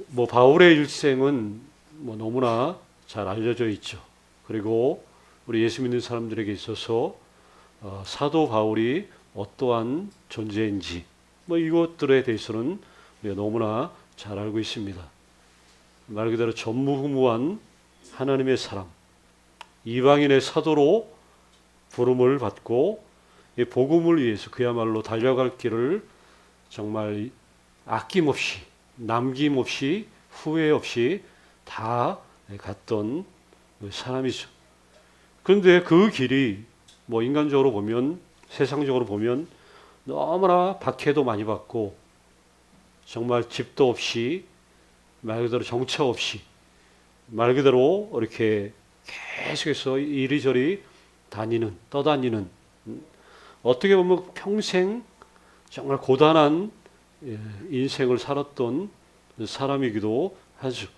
뭐 바울의 일생은 뭐 너무나 잘 알려져 있죠. 그리고 우리 예수 믿는 사람들에게 있어서 사도 바울이 어떠한 존재인지 뭐 이것들에 대해서는 우리가 너무나 잘 알고 있습니다. 말 그대로 전무후무한 하나님의 사람, 이방인의 사도로 부름을 받고 이 복음을 위해서 그야말로 달려갈 길을 정말 아낌없이 남김없이 후회 없이 다 갔던 사람이죠. 그런데 그 길이 뭐 인간적으로 보면 세상적으로 보면 너무나 박해도 많이 받고 정말 집도 없이 말 그대로 정처 없이 말 그대로 이렇게 계속해서 이리저리 떠다니는 어떻게 보면 평생 정말 고단한 인생을 살았던 사람이기도 하죠.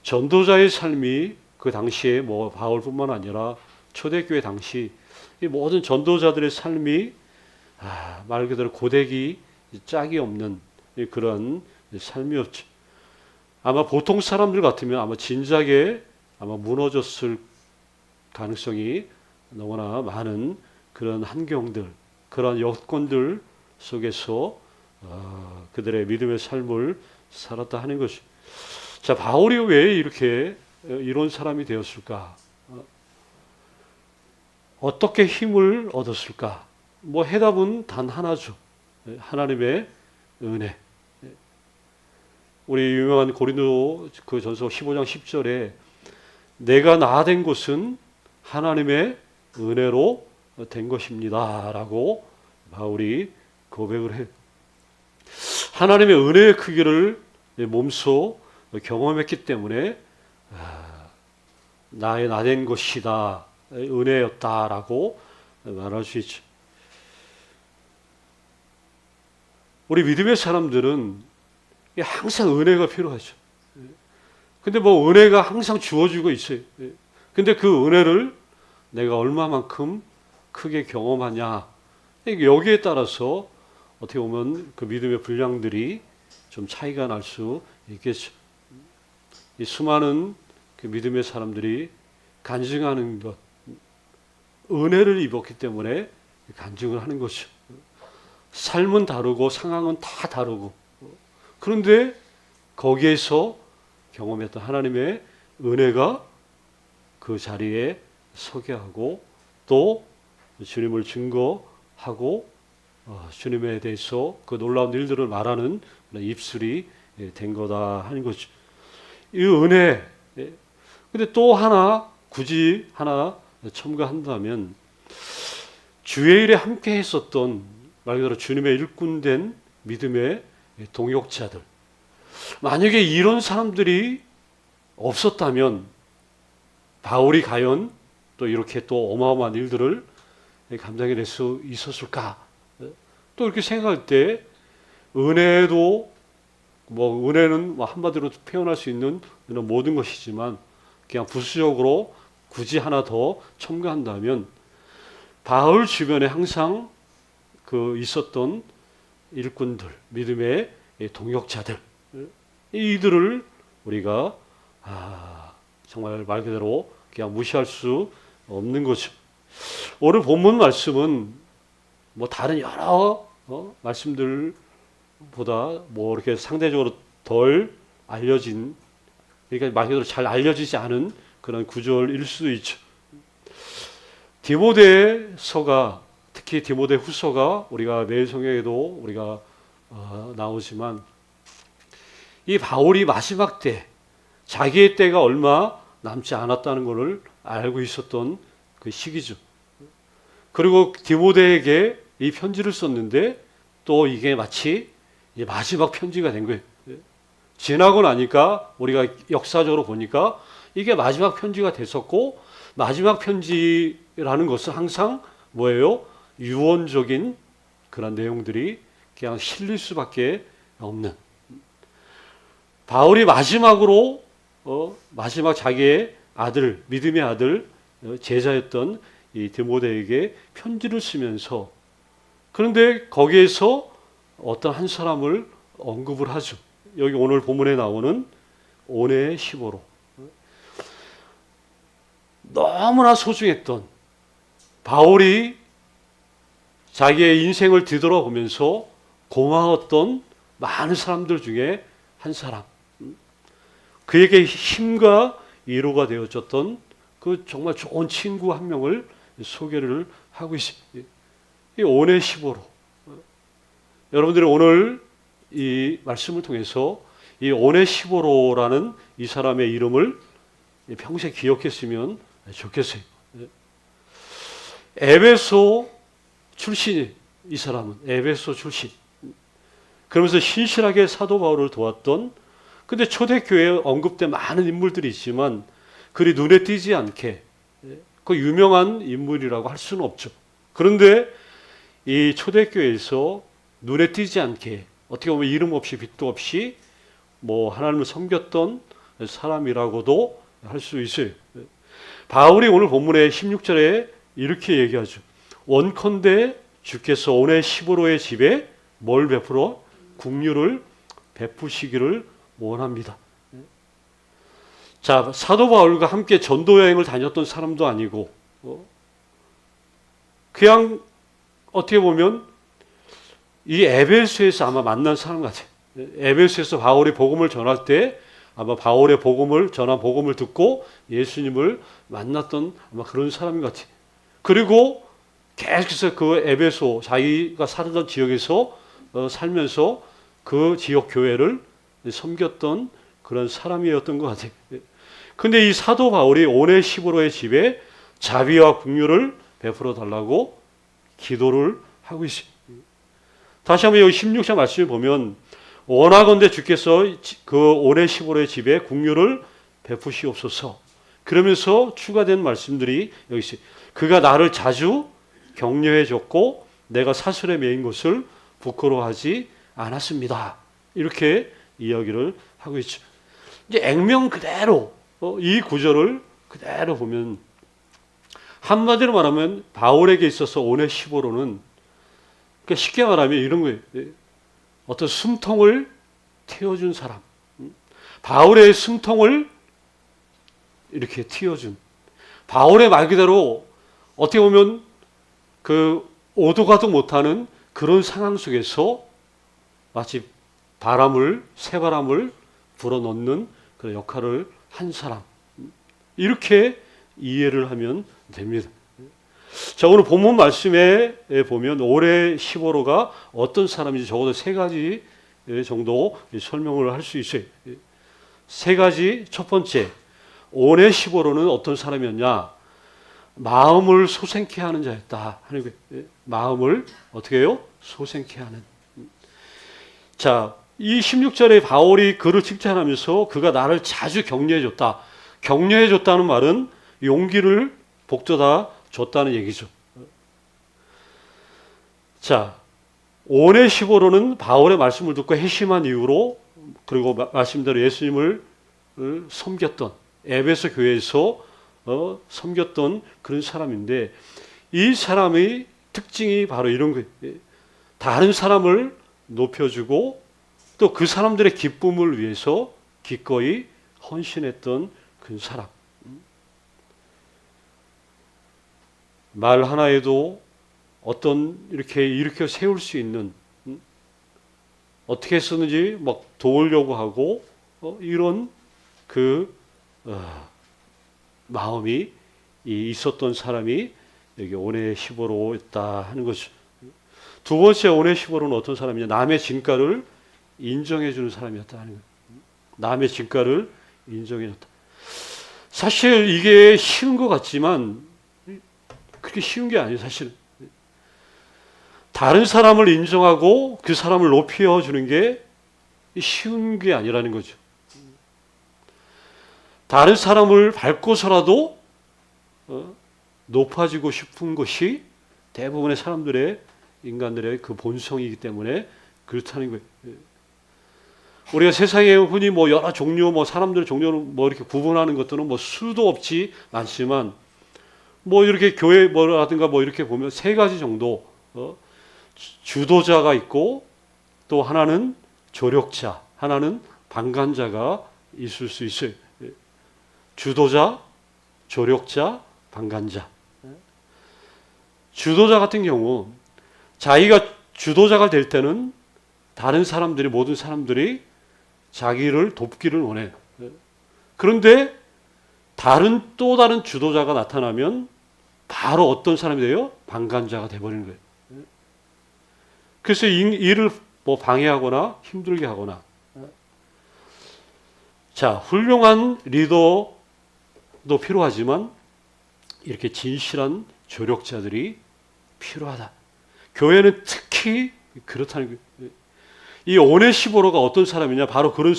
전도자의 삶이 그 당시에 뭐 바울뿐만 아니라 초대교회 당시 이 모든 전도자들의 삶이 말 그대로 고데기 짝이 없는 그런 삶이었죠. 아마 보통 사람들 같으면 아마 진작에 아마 무너졌을 가능성이 너무나 많은 그런 환경들, 그런 여건들 속에서 그들의 믿음의 삶을 살았다 하는 것이. 자, 바울이 왜 이렇게 이런 사람이 되었을까? 어떻게 힘을 얻었을까? 뭐 해답은 단 하나죠. 하나님의 은혜. 우리 유명한 고린도 그 전서 15장 10절에 내가 나된 것은 하나님의 은혜로 된 것입니다. 라고 바울이 고백을 해요. 하나님의 은혜의 크기를 몸소 경험했기 때문에 나의 나된 것이다. 은혜였다라고 말할 수 있죠. 우리 믿음의 사람들은 항상 은혜가 필요하죠. 근데 뭐 은혜가 항상 주어지고 있어요. 근데 그 은혜를 내가 얼마만큼 크게 경험하냐. 여기에 따라서 어떻게 보면 그 믿음의 분량들이 좀 차이가 날 수 있겠죠. 이 수많은 그 믿음의 사람들이 간증하는 것, 은혜를 입었기 때문에 간증을 하는 것이죠. 삶은 다르고 상황은 다 다르고 그런데 거기에서 경험했던 하나님의 은혜가 그 자리에 서게 하고 또 주님을 증거하고 주님에 대해서 그 놀라운 일들을 말하는 입술이 된 거다 하는 거죠. 이 은혜. 근데 또 하나 굳이 하나 첨가한다면 주의 일에 함께 했었던 말 그대로 주님의 일꾼된 믿음의 동역자들. 만약에 이런 사람들이 없었다면 바울이 과연 또 이렇게 또 어마어마한 일들을 감당해낼 수 있었을까? 또 이렇게 생각할 때 은혜도 뭐 은혜는 뭐 한마디로 표현할 수 있는 모든 것이지만 그냥 부수적으로 굳이 하나 더 첨가한다면 바울 주변에 항상 그 있었던 일꾼들, 믿음의 동역자들, 이들을 우리가 정말 말 그대로 그냥 무시할 수 없는 거죠. 오늘 본문 말씀은 뭐 다른 여러 말씀들보다 뭐 이렇게 상대적으로 덜 알려진, 그러니까 말 그대로 잘 알려지지 않은 그런 구절일 수도 있죠. 디모데서가 특히 디모데 후서가 우리가 매일 성경에도 우리가 나오지만 이 바울이 마지막 때 자기의 때가 얼마 남지 않았다는 것을 알고 있었던 그 시기죠. 그리고 디모데에게 이 편지를 썼는데 또 이게 마치 마지막 편지가 된 거예요. 지나고 나니까 우리가 역사적으로 보니까 이게 마지막 편지가 됐었고 마지막 편지라는 것은 항상 뭐예요? 유언적인 그런 내용들이 그냥 실릴 수밖에 없는. 바울이 마지막으로 마지막 자기의 아들, 믿음의 아들, 제자였던 이 디모데에게 편지를 쓰면서 그런데 거기에서 어떤 한 사람을 언급을 하죠. 여기 오늘 본문에 나오는 오네시보로. 너무나 소중했던 바울이 자기의 인생을 뒤돌아보면서 고마웠던 많은 사람들 중에 한 사람. 그에게 힘과 위로가 되어줬던 그 정말 좋은 친구 한 명을 소개를 하고 있습니다. 이 오네시보로. 여러분들이 오늘 이 말씀을 통해서 이 오네시보로라는 이 사람의 이름을 평생 기억했으면 좋겠어요. 에베소 출신이, 이 사람은 에베소 출신. 그러면서 신실하게 사도 바울을 도왔던, 근데 초대교회에 언급된 많은 인물들이 있지만 그리 눈에 띄지 않게 그 유명한 인물이라고 할 수는 없죠. 그런데 이 초대교회에서 눈에 띄지 않게 어떻게 보면 이름 없이 빛도 없이 뭐 하나님을 섬겼던 사람이라고도 할 수 있어요. 바울이 오늘 본문의 16절에 이렇게 얘기하죠. 원컨대 주께서 오네시보로의 집에 뭘 베풀어? 긍휼을 베푸시기를 원합니다. 자, 사도 바울과 함께 전도 여행을 다녔던 사람도 아니고 그냥 어떻게 보면 이 에베소에서 아마 만난 사람 같아요. 에베소에서 바울이 복음을 전할 때 아마 바울의 복음을 전한 복음을 듣고 예수님을 만났던 아마 그런 사람 같아요. 그리고 계속해서 그 에베소 자기가 살던 지역에서 살면서 그 지역 교회를 섬겼던 그런 사람이었던 것 같아요. 근데 이 사도 바울이 오네시보로의 집에 자비와 긍휼을 베풀어 달라고 기도를 하고 있습니다. 다시 한번 여기 16절 말씀을 보면 원하건대 주께서 그 오네시보로의 집에 긍휼을 베푸시옵소서. 그러면서 추가된 말씀들이 여기 있어요. 그가 나를 자주 격려해 줬고 내가 사슬에 매인 것을 부끄러워하지 않았습니다. 이렇게 이야기를 하고 있죠. 이제 액면 그대로 이 구절을 그대로 보면 한마디로 말하면 바울에게 있어서 오네시보로는 그러니까 쉽게 말하면 이런 거예요. 어떤 숨통을 틔워준 사람. 바울의 숨통을 이렇게 틔워준. 바울의 말 그대로 어떻게 보면 그 오도 가도 못하는 그런 상황 속에서 마치 새바람을 불어넣는 그런 역할을 한 사람. 이렇게 이해를 하면 됩니다. 자, 오늘 본문 말씀에 보면 오네시보로가 어떤 사람인지 적어도 세 가지 정도 설명을 할 수 있어요. 세 가지. 첫 번째, 오네시보로는 어떤 사람이었냐? 마음을 소생케 하는 자였다 하는 거예요. 마음을 어떻게 해요? 소생케 하는. 자, 이 16절에 바울이 그를 칭찬하면서 그가 나를 자주 격려해 줬다. 격려해 줬다는 말은 용기를 북돋아 줬다는 얘기죠. 자, 오네시보로는 바울의 말씀을 듣고 회심한 이후로 그리고 말씀대로 예수님을 섬겼던 에베소 교회에서 섬겼던 그런 사람인데 이 사람의 특징이 바로 이런 거예요. 다른 사람을 높여주고 또 그 사람들의 기쁨을 위해서 기꺼이 헌신했던 그 사람. 말 하나에도 어떤 이렇게 일으켜 세울 수 있는 어떻게 했었는지 막 도우려고 하고 이런 그 마음이 있었던 사람이 여기 오네시보로였다 하는 것이죠. 두 번째 오네시보로는 어떤 사람이냐? 남의 진가를 인정해 주는 사람이었다 하는 거예요. 남의 진가를 인정해 줬다. 사실 이게 쉬운 것 같지만 그렇게 쉬운 게 아니에요. 사실 다른 사람을 인정하고 그 사람을 높여 주는 게 쉬운 게 아니라는 거죠. 다른 사람을 밟고서라도 높아지고 싶은 것이 대부분의 사람들의 인간들의 그 본성이기 때문에 그렇다는 거예요. 우리가 세상에 흔히 뭐 여러 종류, 뭐 사람들의 종류를 뭐 이렇게 구분하는 것들은 뭐 수도 없지 많지만 뭐 이렇게 교회 뭐라든가 뭐 이렇게 보면 세 가지 정도 주도자가 있고 또 하나는 조력자, 하나는 방관자가 있을 수 있어요. 주도자, 조력자, 방관자. 주도자 같은 경우 자기가 주도자가 될 때는 다른 사람들이, 모든 사람들이 자기를 돕기를 원해요. 그런데 또 다른 주도자가 나타나면 바로 어떤 사람이 돼요? 방관자가 돼버리는 거예요. 그래서 일을 뭐 방해하거나 힘들게 하거나. 자, 훌륭한 리더도 필요하지만 이렇게 진실한 조력자들이 필요하다. 교회는 특히 그렇다는 거예요. 이 오네시모로가 어떤 사람이냐? 바로 그런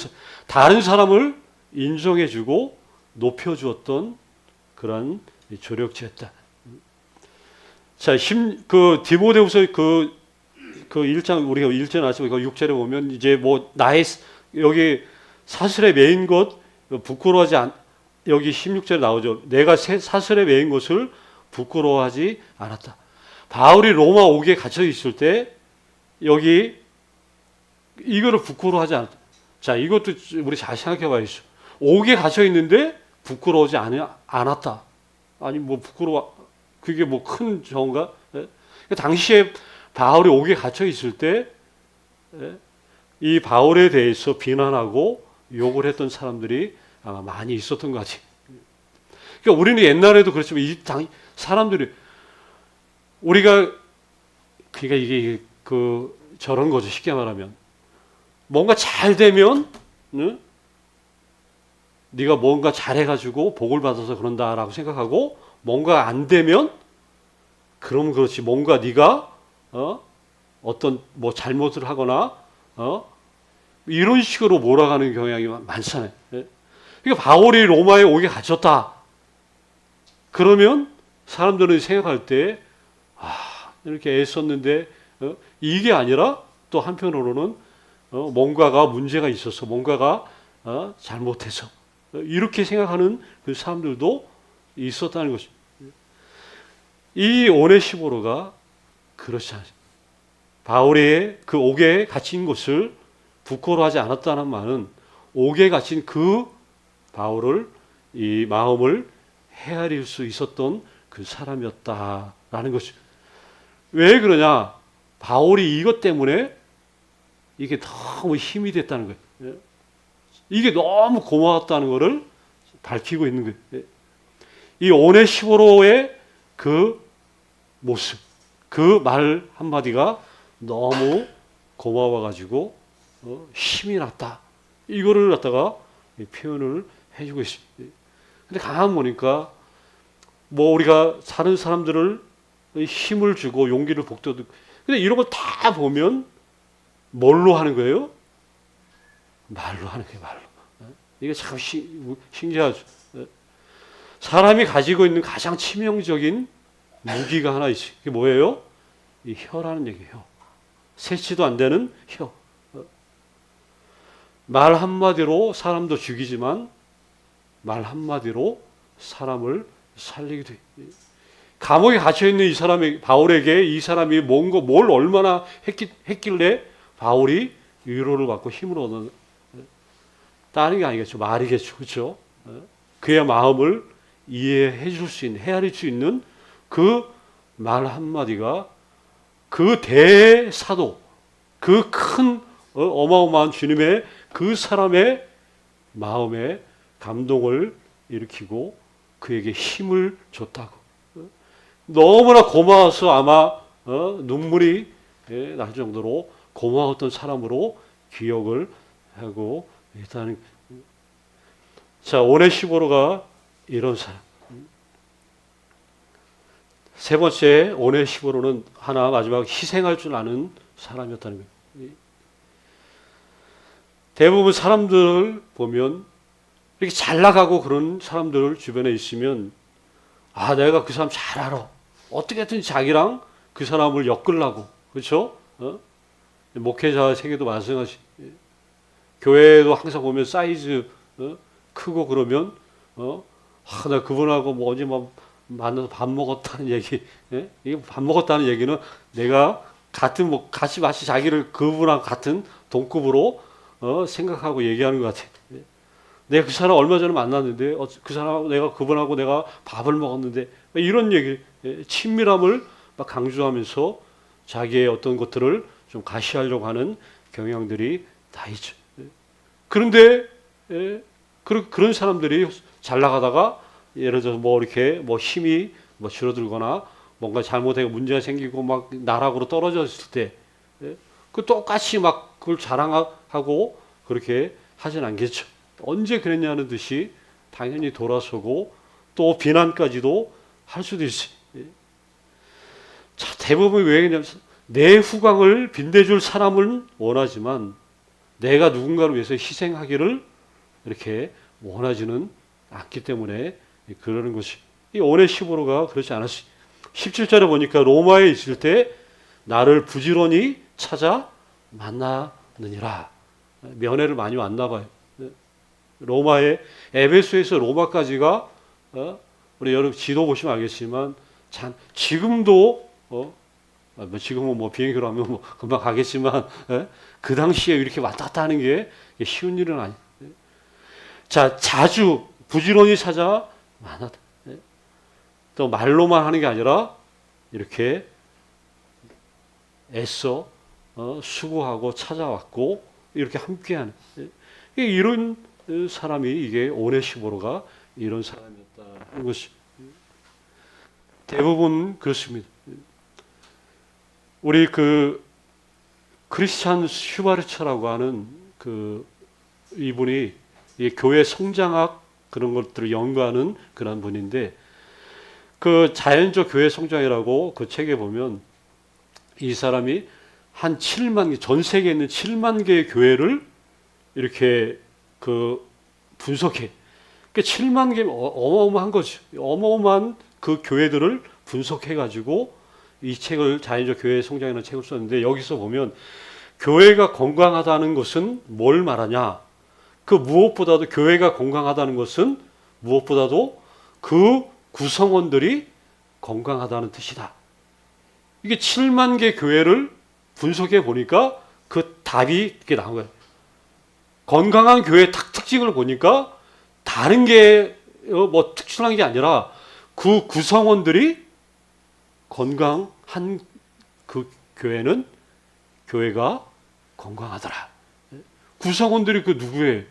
다른 사람을 인정해주고 높여주었던 그런 조력자였다. 자, 그 디모데후서 그 1장 우리가 1절 아시고 6절에 보면 이제 뭐 나의 여기 사슬에 매인 것 부끄러워하지 여기 16절에 나오죠. 내가 사슬에 매인 것을 부끄러워하지 않았다. 바울이 로마 옥에 갇혀 있을 때 여기 이거를 부끄러워하지 않았다. 자, 이것도 우리 잘 생각해 봐야죠. 옥에 갇혀 있는데 부끄러워하지 않았다. 아니 뭐 그게 뭐 큰 정가? 당시에 바울이 옥에 갇혀 있을 때 이 바울에 대해서 비난하고 욕을 했던 사람들이 아마 많이 있었던 것 같아요. 그러니까 우리는 옛날에도 그렇지만 사람들이 우리가 그러니까 이게 저런 거죠. 쉽게 말하면 뭔가 잘 되면 네가 뭔가 잘해가지고 복을 받아서 그런다라고 생각하고 뭔가 안 되면 그럼 그렇지 뭔가 네가 어떤 뭐 잘못을 하거나 이런 식으로 몰아가는 경향이 많잖아요. 그러니까 바울이 로마에 오게 갇혔다. 그러면 사람들은 생각할 때 이렇게 애썼는데 이게 아니라 또 한편으로는 뭔가가 문제가 있어서 뭔가가 잘못해서 이렇게 생각하는 그 사람들도 있었다는 것입니다. 이 오네시모로가 그렇지 않습니다. 바울의 그 옥에 갇힌 것을 부끄러워하지 않았다는 말은 옥에 갇힌 그 바울을 이 마음을 헤아릴 수 있었던 그 사람이었다라는 것이죠. 왜 그러냐? 바울이 이것 때문에 이게 너무 힘이 됐다는 거예요. 이게 너무 고마웠다는 것을 밝히고 있는 거예요. 이 오네시모로의 그 모습, 그 말 한마디가 너무 고마워가지고 힘이 났다. 이거를 갖다가 표현을 해주고 있습니다. 근데 가만 보니까 뭐 우리가 사는 사람들을 힘을 주고 용기를 북돋고 근데 이런 거 다 보면 뭘로 하는 거예요? 말로 하는 거예요. 말로. 이게 참 신기하죠. 사람이 가지고 있는 가장 치명적인 무기가 하나 있어요. 그게 뭐예요? 이 혀라는 얘기예요. 세치도 안 되는 혀. 말 한마디로 사람도 죽이지만 말 한마디로 사람을 살리기도 해요. 감옥에 갇혀있는 이 사람이 바울에게 이 사람이 뭘 얼마나 했길래 바울이 위로를 받고 힘을 얻는 다른 게 아니겠죠. 말이겠죠. 그렇죠? 그의 마음을 이해해 줄 수 있는 헤아릴 수 있는 그 말 한마디가 그 대사도 그 큰 어마어마한 주님의 그 사람의 마음에 감동을 일으키고 그에게 힘을 줬다고. 너무나 고마워서 아마 눈물이 날 정도로 고마웠던 사람으로 기억을 하고 있다는. 자, 오네시모로가 이런 사람. 세 번째 오네시모로는 하나 마지막 희생할 줄 아는 사람이었다는 거예요. 대부분 사람들을 보면 이렇게 잘 나가고 그런 사람들 주변에 있으면 내가 그 사람 잘 알아. 어떻게든 자기랑 그 사람을 엮으려고. 그렇죠? 목회자 세계도 마찬가지. 교회도 항상 보면 사이즈 크고 그러면 나 그분하고 뭐 어제 만나서 밥 먹었다는 얘기. 이게 밥 먹었다는 얘기는 내가 같이 마치 자기를 그분하고 같은 동급으로 생각하고 얘기하는 것 같아. 내가 그 사람 얼마 전에 만났는데 그 사람 내가 그분하고 내가 밥을 먹었는데 이런 얘기, 친밀함을 막 강조하면서 자기의 어떤 것들을 좀 가시하려고 하는 경향들이 다 있죠. 그런데 그런 사람들이 잘 나가다가 예를 들어서 뭐 이렇게 뭐 힘이 뭐 줄어들거나 뭔가 잘못하고 문제가 생기고 막 나락으로 떨어졌을 때, 그 똑같이 막 그걸 자랑하고 그렇게 하진 않겠죠. 언제 그랬냐는 듯이 당연히 돌아서고 또 비난까지도 할 수도 있어요. 자, 대부분 왜 그러냐면 내 후광을 빛내줄 사람을 원하지만 내가 누군가를 위해서 희생하기를 이렇게 원하지는 않기 때문에 그러는 것이. 이 오네시모로가 그렇지 않았어요. 17절에 보니까 로마에 있을 때 나를 부지런히 찾아 만나느니라. 면회를 많이 왔나 봐요. 로마에 에베소에서 로마까지가 우리 여러분 지도 보시면 알겠지만 지금도 지금은 뭐 비행기로 하면 뭐 금방 가겠지만 그 당시에 이렇게 왔다 갔다 하는 게 쉬운 일은 아니에요. 자, 자주 부지런히 찾아 만나다. 또 말로만 하는 게 아니라 이렇게 애써 수고하고 찾아왔고 이렇게 함께하는 이런 사람이 이게 오네시모로가 이런 사람이었다는 것이 대부분 그렇습니다. 우리 그 크리스찬 슈바르처라고 하는 그 이분이 이 교회 성장학 그런 것들을 연구하는 그런 분인데 그 자연적 교회 성장이라고 그 책에 보면 이 사람이 한 7만 개, 전 세계에 있는 7만 개의 교회를 이렇게 그 분석해. 그 7만 개 어마어마한 거죠. 어마어마한 그 교회들을 분석해 가지고 이 책을 자연적 교회 성장이라는 책을 썼는데 여기서 보면 교회가 건강하다는 것은 뭘 말하냐? 그 무엇보다도 교회가 건강하다는 것은 무엇보다도 그 구성원들이 건강하다는 뜻이다. 이게 7만 개 교회를 분석해 보니까 그 답이 이렇게 나온 거예요. 건강한 교회의 특징을 보니까 다른 게 뭐 특출난 게 아니라 그 구성원들이 건강한 그 교회는 교회가 건강하더라. 구성원들이 그 누구예요?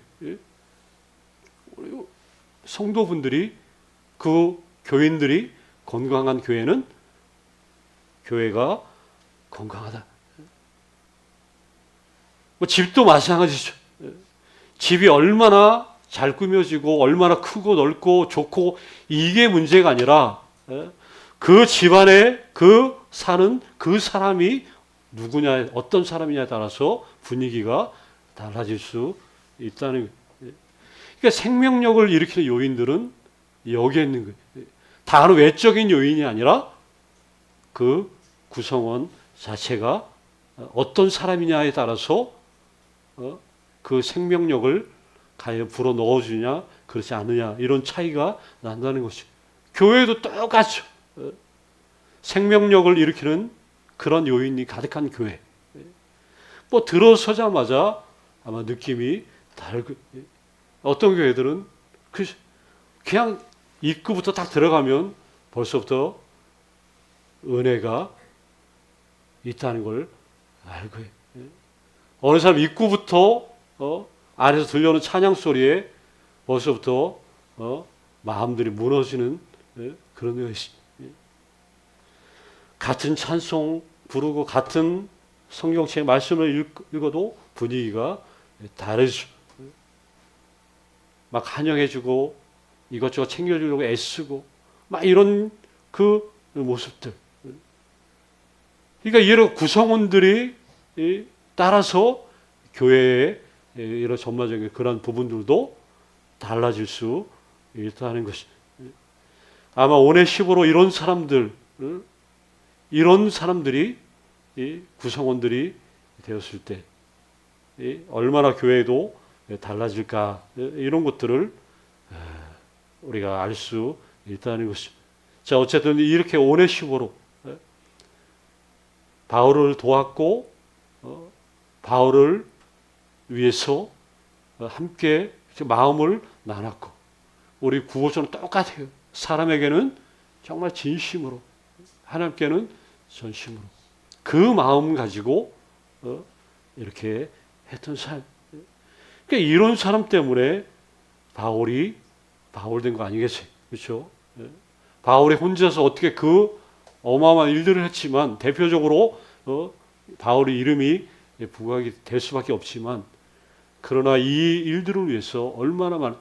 성도분들이 그 교인들이 건강한 교회는 교회가 건강하다. 뭐 집도 마찬가지죠. 집이 얼마나 잘 꾸며지고 얼마나 크고 넓고 좋고 이게 문제가 아니라 그 집안에 그 사는 그 사람이 누구냐 어떤 사람이냐에 따라서 분위기가 달라질 수 있다는 거예요. 그러니까 생명력을 일으키는 요인들은 여기에 있는 거예요. 다른 외적인 요인이 아니라 그 구성원 자체가 어떤 사람이냐에 따라서 그 생명력을 과연 불어 넣어주냐 그렇지 않느냐 이런 차이가 난다는 것이죠. 교회도 똑같죠. 생명력을 일으키는 그런 요인이 가득한 교회. 뭐 들어서자마자 아마 느낌이 다르고 어떤 교회들은 그냥 입구부터 딱 들어가면 벌써부터 은혜가 있다는 걸 알고 어느 사람 입구부터 안에서 들려오는 찬양 소리에 벌써부터 마음들이 무너지는 그런 것이 같은 찬송 부르고 같은 성경책 말씀을 읽어도 분위기가 다르죠. 막 환영해주고 이것저것 챙겨주려고 애쓰고 막 이런 그 모습들. 그러니까 이런 구성원들이 따라서 교회의 이런 전반적인 그런 부분들도 달라질 수 있다는 것이. 아마 오네시모로 이런 사람들이 구성원들이 되었을 때 얼마나 교회도 달라질까 이런 것들을 우리가 알 수 있다는 것이죠. 자, 어쨌든 이렇게 오네시모로 바울을 도왔고 바울을 위해서 함께 마음을 나눴고, 우리 구호처럼 똑같아요. 사람에게는 정말 진심으로, 하나님께는 전심으로 그 마음 가지고 이렇게 했던 삶. 그러니까 이런 사람 때문에 바울이 바울 된 거 아니겠어요? 그렇죠? 바울이 혼자서 어떻게 그 어마어마한 일들을 했지만 대표적으로 바울의 이름이 부각이 될 수밖에 없지만, 그러나 이 일들을 위해서 얼마나 많은,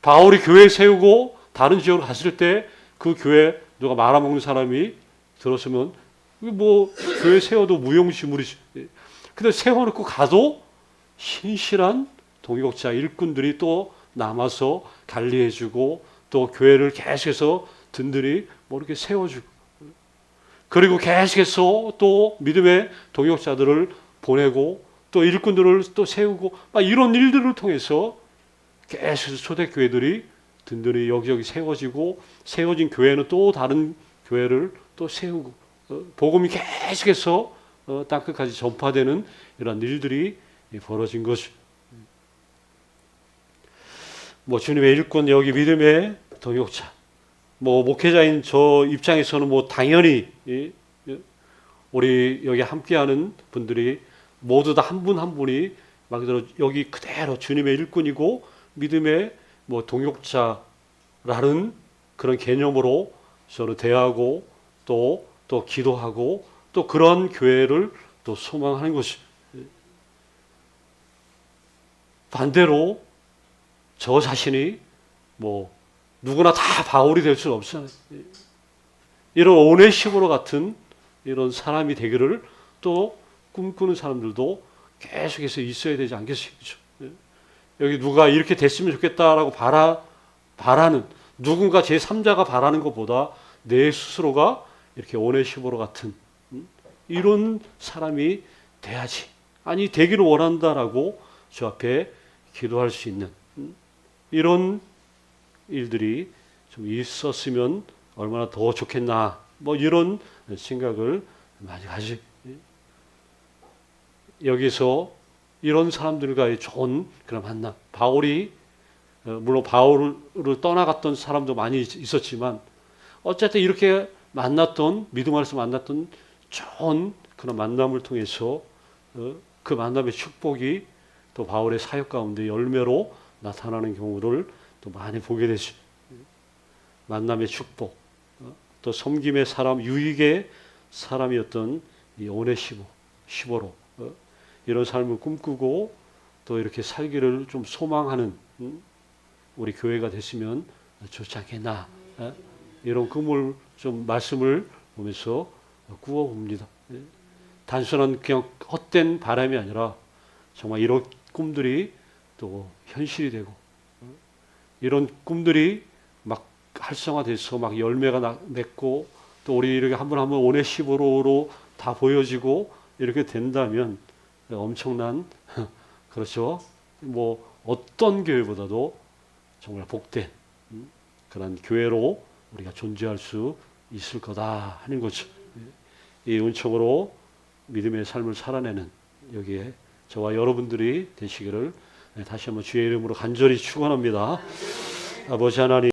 바울이 교회 세우고 다른 지역으로 갔을 때 그 교회 누가 말아먹는 사람이 들었으면 뭐 교회 세워도 무용지물이지. 근데 세워놓고 가도 신실한 동역자 일꾼들이 또 남아서 관리해주고 또 교회를 계속해서 든든히 뭐 이렇게 세워주고, 그리고 계속해서 또 믿음의 동역자들을 보내고 또 일꾼들을 또 세우고, 막 이런 일들을 통해서 계속해서 초대교회들이 든든히 여기저기 세워지고, 세워진 교회는 또 다른 교회를 또 세우고, 복음이 계속해서 땅끝까지 전파되는 이런 일들이 벌어진 것이, 뭐 주님의 일꾼, 여기 믿음의 동역자, 뭐 목회자인 저 입장에서는 뭐 당연히 우리 여기 함께하는 분들이 모두 다 한 분 한 분이 말 그대로 여기 그대로 주님의 일꾼이고 믿음의 뭐 동역자라는 그런 개념으로 저는 대하고 또 기도하고 또 그런 교회를 또 소망하는 것이, 반대로 저 자신이 뭐 누구나 다 바울이 될 수는 없잖아요. 이런 오네시모로 같은 이런 사람이 되기를 또 꿈꾸는 사람들도 계속해서 있어야 되지 않겠습니까? 여기 누가 이렇게 됐으면 좋겠다라고 바라는 누군가 제3자가 바라는 것보다 내 스스로가 이렇게 오네시모로 같은 이런 사람이 돼야지, 아니 되기를 원한다라고 저 앞에 기도할 수 있는 이런 일들이 좀 있었으면 얼마나 더 좋겠나, 뭐 이런 생각을 많이 가지. 여기서 이런 사람들과의 좋은 그런 만남, 바울이 물론 바울을 떠나갔던 사람도 많이 있었지만 어쨌든 이렇게 만났던, 믿음 안에서 만났던 좋은 그런 만남을 통해서 그 만남의 축복이 또 바울의 사역 가운데 열매로 나타나는 경우를 또 많이 보게 되죠. 만남의 축복, 또 섬김의 사람, 유익의 사람이었던 이 오네시모로 이런 삶을 꿈꾸고 또 이렇게 살기를 좀 소망하는 우리 교회가 됐으면 좋지 않겠나, 이런 꿈을 좀 말씀을 보면서 꾸어봅니다. 단순한 그냥 헛된 바람이 아니라 정말 이런 꿈들이 또 현실이 되고, 이런 꿈들이 막 활성화돼서 막 열매가 맺고 또 우리 이렇게 한 번 한 번 오네시모로로 다 보여지고 이렇게 된다면 엄청난 그렇죠. 뭐 어떤 교회보다도 정말 복된 그런 교회로 우리가 존재할 수 있을 거다 하는 거죠. 이 은총으로 믿음의 삶을 살아내는 여기에 저와 여러분들이 되시기를 다시 한번 주의 이름으로 간절히 축원합니다. 아버지 하나님.